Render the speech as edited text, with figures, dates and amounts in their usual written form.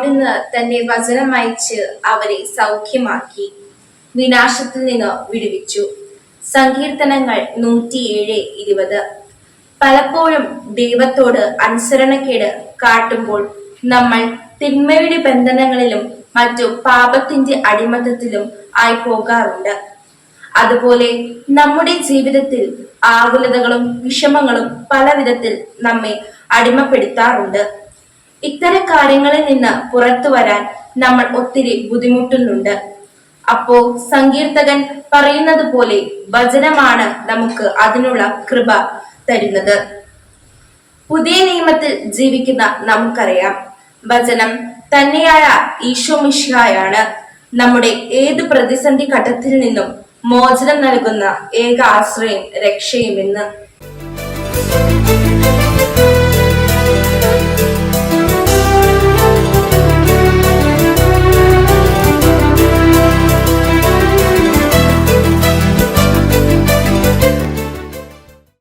അവിടുന്ന് തന്റെ വചനം അയച്ച് അവരെ സൗഖ്യമാക്കി, വിനാശത്തിൽ നിന്ന് വിടുവിച്ചു. സങ്കീർത്തനങ്ങൾ 107:20. പലപ്പോഴും ദൈവത്തോട് അനുസരണക്കേട് കാട്ടുമ്പോൾ നമ്മൾ തിന്മയുടെ ബന്ധനങ്ങളിലും മറ്റു പാപത്തിന്റെ അടിമത്തത്തിലും ആയി പോകാറുണ്ട്. അതുപോലെ നമ്മുടെ ജീവിതത്തിൽ ആകുലതകളും വിഷമങ്ങളും പല വിധത്തിൽ നമ്മെ അടിമപ്പെടുത്താറുണ്ട്. ഇത്തരം കാര്യങ്ങളിൽ നിന്ന് പുറത്തു വരാൻ നമ്മൾ ഒത്തിരി ബുദ്ധിമുട്ടുന്നുണ്ട്. അപ്പോ സങ്കീർത്തകൻ പറയുന്നത് പോലെ വചനമാണ് നമുക്ക് അതിനുള്ള കൃപ തരുന്നത്. പുതിയ നിയമത്തിൽ ജീവിക്കുന്ന നമുക്കറിയാം, വചനം തന്നെയായ ഈശോ മിശിഹായാണ് നമ്മുടെ ഏത് പ്രതിസന്ധി ഘട്ടത്തിൽ നിന്നും മോചനം നൽകുന്ന ഏക ആശ്രയം, രക്ഷയുമെന്ന്.